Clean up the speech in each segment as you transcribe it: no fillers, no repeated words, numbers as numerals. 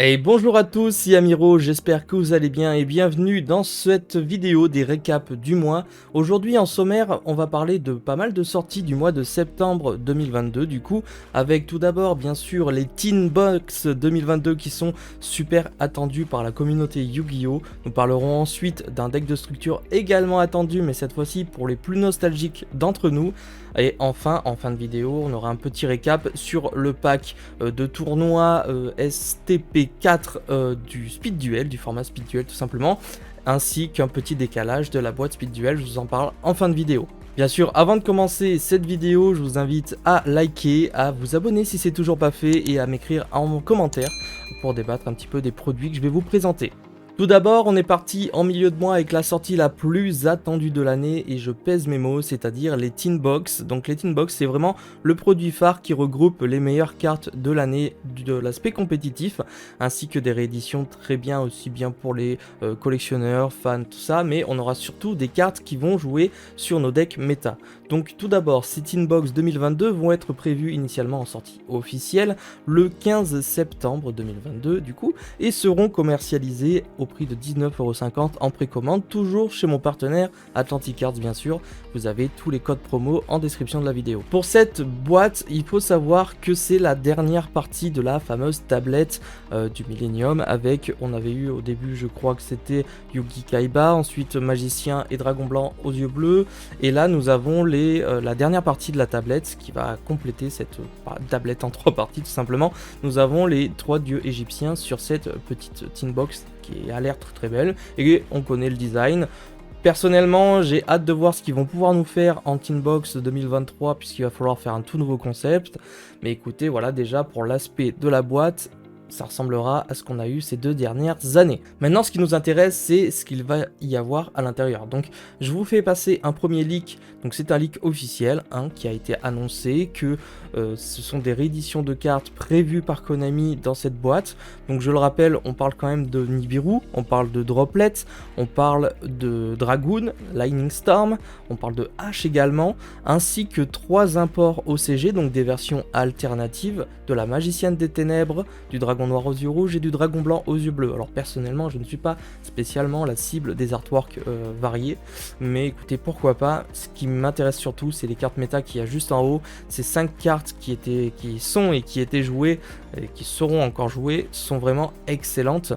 Et bonjour à tous, c'est Amiro, j'espère que vous allez bien et bienvenue dans cette vidéo des récaps du mois. Aujourd'hui en sommaire, on va parler de pas mal de sorties du mois de septembre 2022 du coup, avec tout d'abord bien sûr les Teen Box 2022 qui sont super attendus par la communauté Yu-Gi-Oh! Nous parlerons ensuite d'un deck de structure également attendu mais cette fois-ci pour les plus nostalgiques d'entre nous. Et enfin, en fin de vidéo, on aura un petit récap sur le pack de tournoi STP4 du Speed Duel, du format Speed Duel tout simplement, ainsi qu'un petit décalage de la boîte Speed Duel, je vous en parle en fin de vidéo. Bien sûr, avant de commencer cette vidéo, je vous invite à liker, à vous abonner si c'est toujours pas fait et à m'écrire en commentaire pour débattre un petit peu des produits que je vais vous présenter. Tout d'abord, on est parti en milieu de mois avec la sortie la plus attendue de l'année et je pèse mes mots, c'est-à-dire les Teen Box. Donc les Teen Box, c'est vraiment le produit phare qui regroupe les meilleures cartes de l'année de l'aspect compétitif, ainsi que des rééditions très bien, aussi bien pour les collectionneurs, fans, tout ça, mais on aura surtout des cartes qui vont jouer sur nos decks méta. Donc tout d'abord, ces Teen Box 2022 vont être prévus initialement en sortie officielle le 15 septembre 2022 du coup, et seront commercialisés au prix de 19,50€ en précommande, toujours chez mon partenaire Atlantic Arts bien sûr. Vous avez tous les codes promo en description de la vidéo. Pour cette boîte, il faut savoir que c'est la dernière partie de la fameuse tablette du Millennium avec, on avait eu au début je crois que c'était Yugi Kaiba, ensuite Magicien et Dragon Blanc aux yeux bleus, et là nous avons la dernière partie de la tablette qui va compléter cette tablette en 3 parties tout simplement. Nous avons les 3 dieux égyptiens sur cette petite Teen Box qui a l'air très belle et on connaît le design. Personnellement, j'ai hâte de voir ce qu'ils vont pouvoir nous faire en Teen Box 2023 puisqu'il va falloir faire un tout nouveau concept. Mais écoutez, voilà déjà pour l'aspect de la boîte, ça ressemblera à ce qu'on a eu ces 2 dernières années. Maintenant, ce qui nous intéresse, c'est ce qu'il va y avoir à l'intérieur. Donc, je vous fais passer un premier leak. Donc, c'est un leak officiel qui a été annoncé que ce sont des rééditions de cartes prévues par Konami dans cette boîte. Donc, je le rappelle, on parle quand même de Nibiru, on parle de Droplet, on parle de Dragoon, Lightning Storm, on parle de H également, ainsi que 3 imports OCG, donc des versions alternatives de la Magicienne des Ténèbres, du Dragon Noir aux yeux rouges et du Dragon Blanc aux yeux bleus. Alors personnellement, je ne suis pas spécialement la cible des artworks variés, mais écoutez, pourquoi pas. Ce qui m'intéresse surtout, c'est les cartes méta qu'il y a juste en haut. Ces 5 cartes qui étaient jouées et qui seront encore jouées sont vraiment excellentes.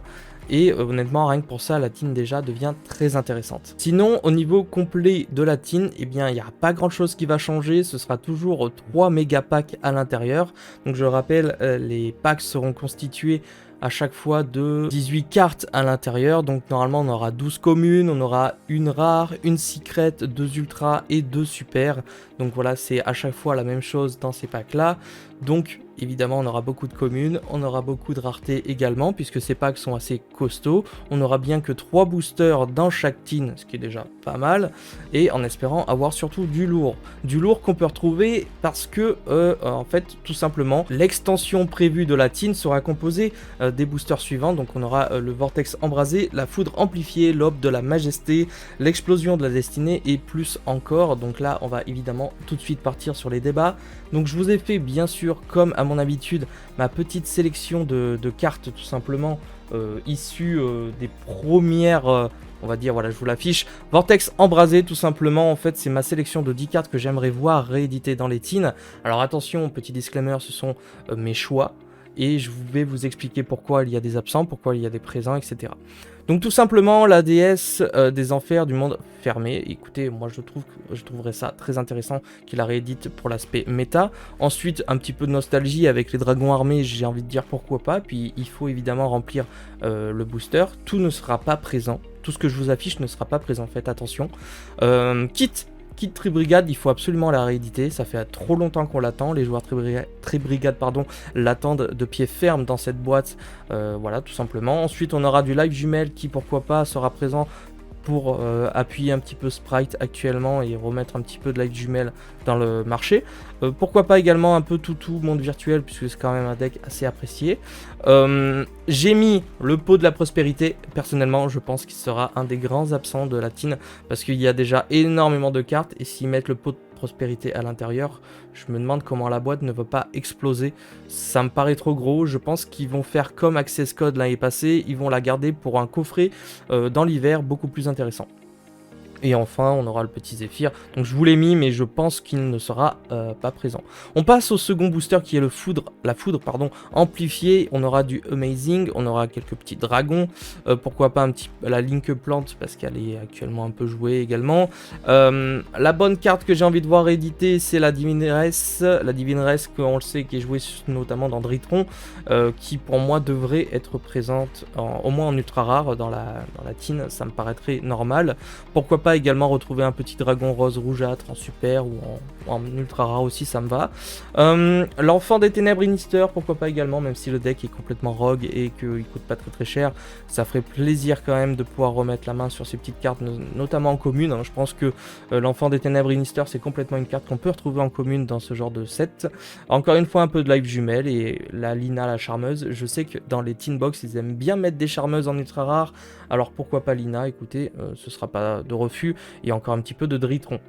Et honnêtement, rien que pour ça, la Teen déjà devient très intéressante. Sinon, au niveau complet de la Teen, eh bien, il n'y a pas grand chose qui va changer. Ce sera toujours 3 méga packs à l'intérieur. Donc je rappelle, les packs seront constitués à chaque fois de 18 cartes à l'intérieur. Donc normalement, on aura 12 communes, on aura une rare, une secret, 2 ultras et 2 super. Donc voilà, c'est à chaque fois la même chose dans ces packs-là. Donc évidemment, on aura beaucoup de communes, on aura beaucoup de raretés également, puisque ces packs sont assez costauds. On aura bien que 3 boosters dans chaque Teen, ce qui est déjà pas mal, et en espérant avoir surtout du lourd. Du lourd qu'on peut retrouver parce que, en fait, tout simplement, l'extension prévue de la Teen sera composée des boosters suivants. Donc on aura le Vortex embrasé, la foudre amplifiée, l'aube de la majesté, l'explosion de la destinée et plus encore. Donc là, on va évidemment tout de suite partir sur les débats. Donc je vous ai fait bien sûr, comme à mon habitude, ma petite sélection de cartes tout simplement issues des premières, on va dire, voilà, je vous l'affiche. Vortex embrasé tout simplement, en fait c'est ma sélection de 10 cartes que j'aimerais voir rééditées dans les Teens. Alors attention, petit disclaimer, ce sont mes choix. Et je vais vous expliquer pourquoi il y a des absents, pourquoi il y a des présents, etc. Donc tout simplement la déesse des enfers du monde fermé. Écoutez, moi je trouverais ça très intéressant qu'il la réédite pour l'aspect méta. Ensuite, un petit peu de nostalgie avec les dragons armés, j'ai envie de dire pourquoi pas. Puis il faut évidemment remplir le booster. Tout ne sera pas présent. Tout ce que je vous affiche ne sera pas présent, faites attention. Kit Tribrigade, il faut absolument la rééditer, ça fait trop longtemps qu'on l'attend, les joueurs Tribrigade l'attendent de pied ferme dans cette boîte, voilà tout simplement. Ensuite on aura du live jumelle qui pourquoi pas sera présent pour appuyer un petit peu Sprite actuellement et remettre un petit peu de light jumelle dans le marché. Pourquoi pas également un peu Toutou monde virtuel puisque c'est quand même un deck assez apprécié. J'ai mis le pot de la prospérité. Personnellement, je pense qu'il sera un des grands absents de la Teen parce qu'il y a déjà énormément de cartes et s'ils mettent le pot de prospérité à l'intérieur. Je me demande comment la boîte ne va pas exploser. Ça me paraît trop gros. Je pense qu'ils vont faire comme Access Code l'année passée. Ils vont la garder pour un coffret dans l'hiver beaucoup plus intéressant. Et enfin, on aura le petit Zephyr. Donc je vous l'ai mis, mais je pense qu'il ne sera pas présent. On passe au second booster qui est la foudre amplifiée. On aura du Amazing, on aura quelques petits dragons. Pourquoi pas la Link Plante, parce qu'elle est actuellement un peu jouée également. La bonne carte que j'ai envie de voir éditer, c'est la Divineresse. La Divineresse, on le sait, qui est jouée notamment dans Dritron, qui pour moi devrait être présente au moins en ultra rare dans la team. Ça me paraîtrait normal. Pourquoi pas également retrouver un petit dragon rose rougeâtre en super ou en ultra rare aussi, ça me va. L'enfant des ténèbres Inister, pourquoi pas également, même si le deck est complètement rogue et qu'il coûte pas très cher, ça ferait plaisir quand même de pouvoir remettre la main sur ces petites cartes, notamment en commune. Je pense que l'enfant des ténèbres Inister, c'est complètement une carte qu'on peut retrouver en commune dans ce genre de set. Encore une fois, un peu de live jumelle et la Lina, la charmeuse. Je sais que dans les teen box, ils aiment bien mettre des charmeuses en ultra rare, alors pourquoi pas Lina? Écoutez, ce sera pas de refus. Et encore un petit peu de Dritron.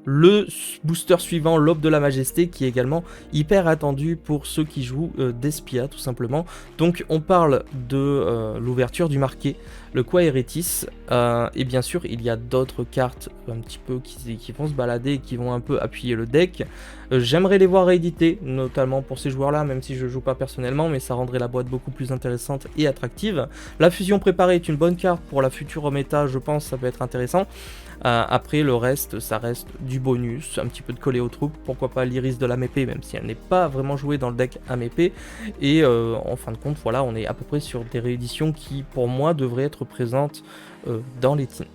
Le booster suivant, l'Aube de la Majesté, qui est également hyper attendu pour ceux qui jouent Despia, tout simplement. Donc on parle de l'ouverture du marqué, le Quaeritis, et bien sûr il y a d'autres cartes un petit peu qui vont se balader et qui vont un peu appuyer le deck. J'aimerais les voir rééditer, notamment pour ces joueurs là, même si je joue pas personnellement, mais ça rendrait la boîte beaucoup plus intéressante et attractive. La fusion préparée est une bonne carte pour la future méta, je pense, ça peut être intéressant. Après le reste, ça reste du bonus, un petit peu de coller aux troupes, pourquoi pas l'Iris de la Mépée, même si elle n'est pas vraiment jouée dans le deck à Mépée. Et en fin de compte, voilà, on est à peu près sur des rééditions qui, pour moi, devraient être présentes dans les teams.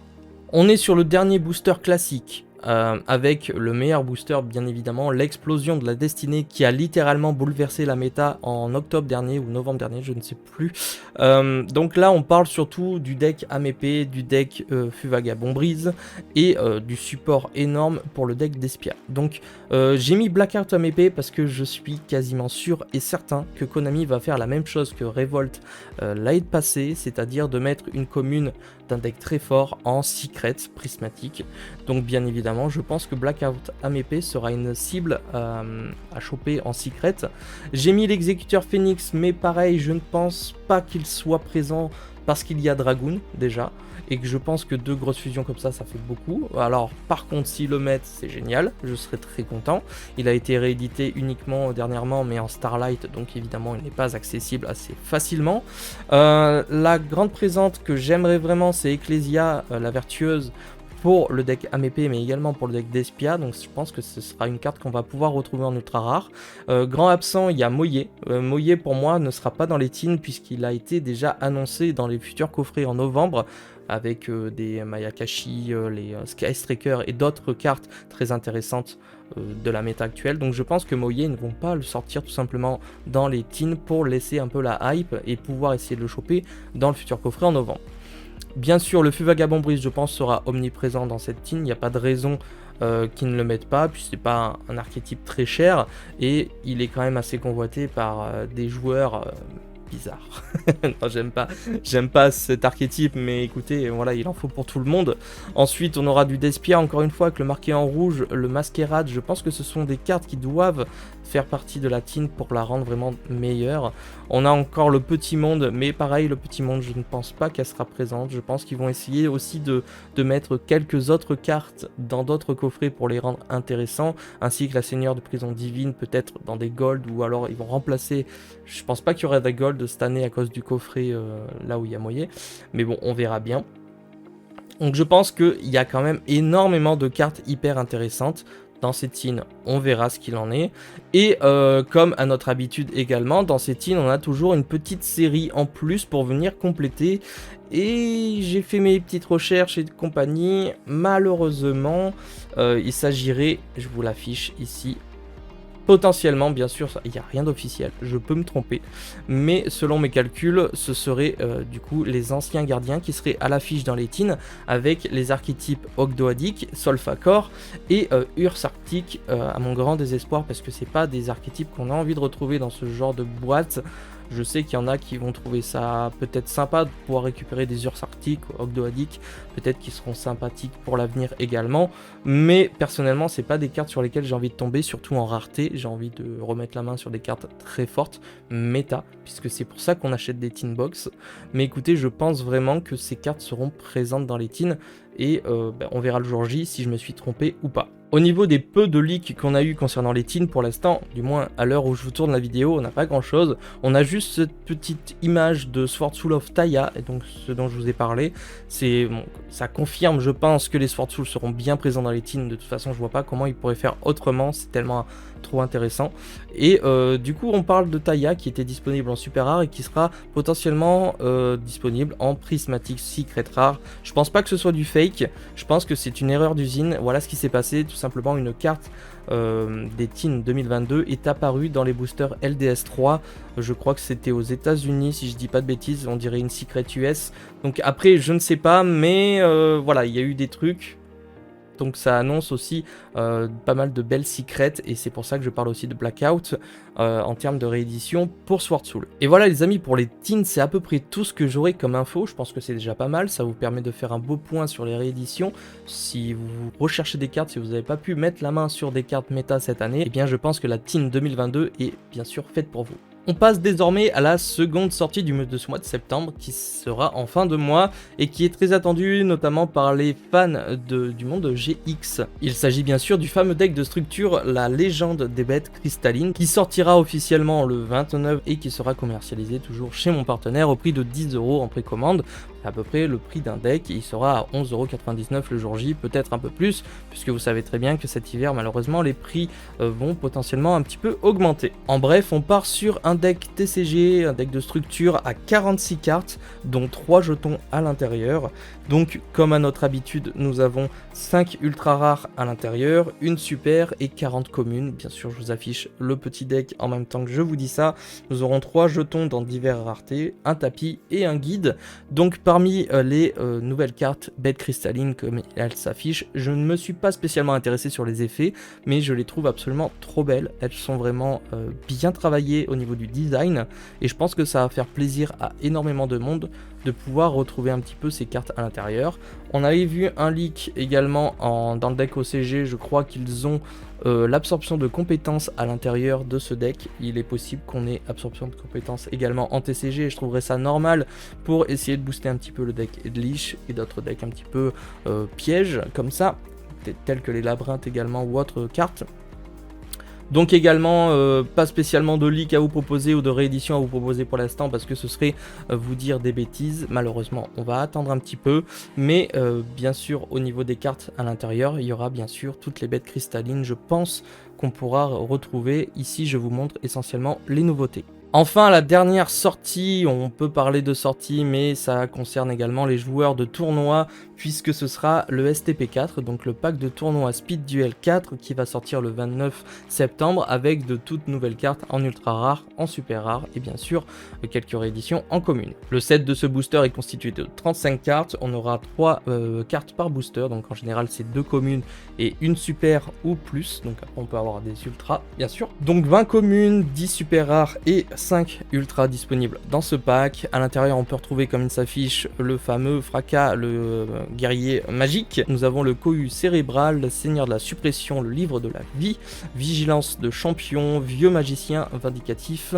On est sur le dernier booster classique. Avec le meilleur booster, bien évidemment, l'explosion de la destinée qui a littéralement bouleversé la méta en octobre dernier ou novembre dernier, je ne sais plus. Donc là, on parle surtout du deck Amépée, du deck Fuvagabond Brise et du support énorme pour le deck Despia. Donc j'ai mis Blackheart Amépée parce que je suis quasiment sûr et certain que Konami va faire la même chose que Revolt l'année passée, c'est-à-dire de mettre une commune d'un deck très fort en secret prismatique. Donc bien évidemment, je pense que Blackout Amépée sera une cible à choper en secret. J'ai mis l'exécuteur Phoenix, mais pareil, je ne pense pas qu'il soit présent parce qu'il y a Dragoon déjà, et que je pense que deux grosses fusions comme ça fait beaucoup. Alors par contre, s'ils le mettent, c'est génial, je serais très content. Il a été réédité uniquement dernièrement, mais en Starlight, donc évidemment il n'est pas accessible assez facilement. La grande présente que j'aimerais vraiment, c'est Ecclesia, la vertueuse, pour le deck Amépée, mais également pour le deck Despia, donc je pense que ce sera une carte qu'on va pouvoir retrouver en ultra rare. Grand absent, il y a Moye. Moye pour moi ne sera pas dans les teams puisqu'il a été déjà annoncé dans les futurs coffrets en novembre, avec des Mayakashi, les Sky Striker et d'autres cartes très intéressantes de la méta actuelle. Donc je pense que Moye ne vont pas le sortir tout simplement dans les teams pour laisser un peu la hype et pouvoir essayer de le choper dans le futur coffret en novembre. Bien sûr, le Fuvagabond Brise, je pense, sera omniprésent dans cette team. Il n'y a pas de raison qu'ils ne le mettent pas, puis c'est pas un archétype très cher et il est quand même assez convoité par des joueurs bizarre. Non, j'aime pas cet archétype, mais écoutez, voilà, il en faut pour tout le monde. Ensuite, on aura du Despia, encore une fois, avec le marqué en rouge, le Masquerade. Je pense que ce sont des cartes qui doivent faire partie de la team pour la rendre vraiment meilleure. On a encore le Petit Monde, mais pareil, le Petit Monde, je ne pense pas qu'elle sera présente. Je pense qu'ils vont essayer aussi de mettre quelques autres cartes dans d'autres coffrets pour les rendre intéressants, ainsi que la Seigneur de Prison Divine, peut-être dans des gold, ou alors ils vont remplacer. Je pense pas qu'il y aurait des gold cette année à cause du coffret là où il y a moyen, mais bon, on verra bien. Donc je pense qu'il y a quand même énormément de cartes hyper intéressantes dans ces teams, on verra ce qu'il en est. Et comme à notre habitude également, dans ces teams, on a toujours une petite série en plus pour venir compléter. Et j'ai fait mes petites recherches et compagnie. Malheureusement, il s'agirait, je vous l'affiche ici, potentiellement, bien sûr, il n'y a rien d'officiel, je peux me tromper, mais selon mes calculs, ce serait du coup les anciens gardiens qui seraient à l'affiche dans les teams avec les archétypes Ogdoadic, Solfacor et Urs Arctic, à mon grand désespoir, parce que c'est pas des archétypes qu'on a envie de retrouver dans ce genre de boîte. Je sais qu'il y en a qui vont trouver ça peut-être sympa de pouvoir récupérer des Urs Arctic, Ogdoadic, peut-être qu'ils seront sympathiques pour l'avenir également, mais personnellement c'est pas des cartes sur lesquelles j'ai envie de tomber, surtout en rareté. J'ai envie de remettre la main sur des cartes très fortes, méta, puisque c'est pour ça qu'on achète des tin box. Mais écoutez, je pense vraiment que ces cartes seront présentes dans les tins, et on verra le jour J si je me suis trompé ou pas. Au niveau des peu de leaks qu'on a eu concernant les tins, pour l'instant, du moins à l'heure où je vous tourne la vidéo, on n'a pas grand chose. On a juste cette petite image de Swordsoul of Taya, et donc ce dont je vous ai parlé. Bon, ça confirme, je pense, que les Swordsoul seront bien présents dans les tins. De toute façon, je vois pas comment ils pourraient faire autrement, c'est tellement trop intéressant. Et du coup, on parle de Taya qui était disponible en super rare et qui sera potentiellement disponible en prismatique secret rare. Je pense pas que ce soit du fake, je pense que c'est une erreur d'usine. Voilà ce qui s'est passé, tout simplement une carte des tins 2022 est apparue dans les boosters LDS 3. Je crois que c'était aux États-Unis, si je dis pas de bêtises, on dirait une secret US. Donc après, je ne sais pas, mais voilà, il y a eu des trucs. Donc ça annonce aussi pas mal de belles secrets, et c'est pour ça que je parle aussi de Blackout en termes de réédition pour Swordsoul. Et voilà les amis, pour les tins, c'est à peu près tout ce que j'aurai comme info. Je pense que c'est déjà pas mal, ça vous permet de faire un beau point sur les rééditions. Si vous recherchez des cartes, si vous n'avez pas pu mettre la main sur des cartes méta cette année, eh bien je pense que la tin 2022 est bien sûr faite pour vous. On passe désormais à la seconde sortie de ce mois de septembre, qui sera en fin de mois et qui est très attendue notamment par les fans du monde GX. Il s'agit bien sûr du fameux deck de structure La Légende des Bêtes Cristallines, qui sortira officiellement le 29 et qui sera commercialisé toujours chez mon partenaire au prix de 10 € en précommande. À peu près le prix d'un deck, et il sera à 11,99 € le jour J, peut-être un peu plus, puisque vous savez très bien que cet hiver malheureusement les prix vont potentiellement un petit peu augmenter. En bref, on part sur un deck TCG, un deck de structure à 46 cartes, dont 3 jetons à l'intérieur. Donc comme à notre habitude, nous avons 5 ultra rares à l'intérieur, une super et 40 communes. Bien sûr, je vous affiche le petit deck en même temps que je vous dis ça. Nous aurons 3 jetons dans diverses raretés, un tapis et un guide. Donc parmi les nouvelles cartes bêtes cristallines comme elles s'affichent, je ne me suis pas spécialement intéressé sur les effets, mais je les trouve absolument trop belles. Elles sont vraiment bien travaillées au niveau du design, et je pense que ça va faire plaisir à énormément de monde de pouvoir retrouver un petit peu ces cartes à l'intérieur. On avait vu un leak également dans le deck OCG, je crois qu'ils ont l'absorption de compétences à l'intérieur de ce deck. Il est possible qu'on ait absorption de compétences également en TCG, et je trouverais ça normal pour essayer de booster un petit peu le deck Edlich et d'autres decks un petit peu pièges comme ça, tels que les labyrinthes également ou autres cartes. Donc également, pas spécialement de leak à vous proposer ou de réédition à vous proposer pour l'instant, parce que ce serait vous dire des bêtises. Malheureusement, on va attendre un petit peu, mais bien sûr, au niveau des cartes à l'intérieur, il y aura bien sûr toutes les bêtes cristallines, je pense, qu'on pourra retrouver. Ici, je vous montre essentiellement les nouveautés. Enfin, la dernière sortie, on peut parler de sortie, mais ça concerne également les joueurs de tournoi, puisque ce sera le STP4, donc le pack de tournoi Speed Duel 4, qui va sortir le 29 septembre, avec de toutes nouvelles cartes en ultra rare, en super rare, et bien sûr, quelques rééditions en commune. Le set de ce booster est constitué de 35 cartes, on aura 3 cartes par booster, donc en général c'est 2 communes et une super ou plus, donc après on peut avoir des ultras, bien sûr. Donc 20 communes, 10 super rares et 5 ultras disponibles dans ce pack. À l'intérieur, on peut retrouver, comme il s'affiche, le fameux Fracas, le guerrier magique. Nous avons le Cohue cérébral, le Seigneur de la suppression, le livre de la vie, Vigilance de champion, Vieux magicien vindicatif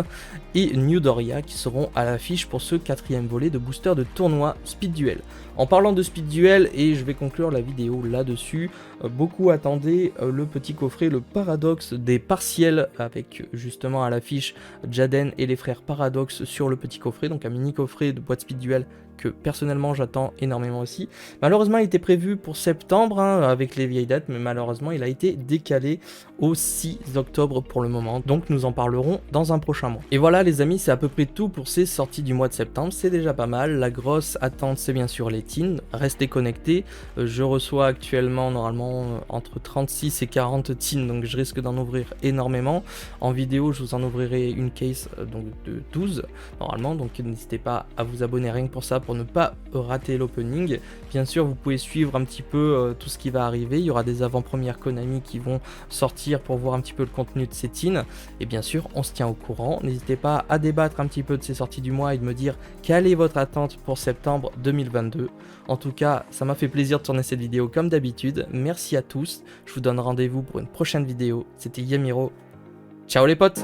et New Doria qui seront à l'affiche pour ce 4e volet de booster de tournoi Speed Duel. En parlant de Speed Duel, et je vais conclure la vidéo là-dessus, beaucoup attendaient le petit coffret, le paradoxe des partiels, avec justement à l'affiche Jaden et les frères Paradox sur le petit coffret, donc un mini coffret de boîte Speed Duel que personnellement j'attends énormément aussi. Malheureusement il était prévu pour septembre avec les vieilles dates, mais malheureusement il a été décalé au 6 octobre pour le moment, donc nous en parlerons dans un prochain mois. Et voilà les amis, c'est à peu près tout pour ces sorties du mois de septembre, c'est déjà pas mal. La grosse attente c'est bien sûr les teens, restez connectés, je reçois actuellement normalement entre 36 et 40 teens, donc je risque d'en ouvrir énormément. En vidéo je vous en ouvrirai une case donc de 12 normalement, donc n'hésitez pas à vous abonner rien que pour ça, pour ne pas rater l'opening. Bien sûr, vous pouvez suivre un petit peu tout ce qui va arriver. Il y aura des avant-premières Konami qui vont sortir pour voir un petit peu le contenu de ces teens. Et bien sûr, on se tient au courant. N'hésitez pas à débattre un petit peu de ces sorties du mois et de me dire quelle est votre attente pour septembre 2022. En tout cas, ça m'a fait plaisir de tourner cette vidéo comme d'habitude. Merci à tous. Je vous donne rendez-vous pour une prochaine vidéo. C'était Yamiro. Ciao les potes!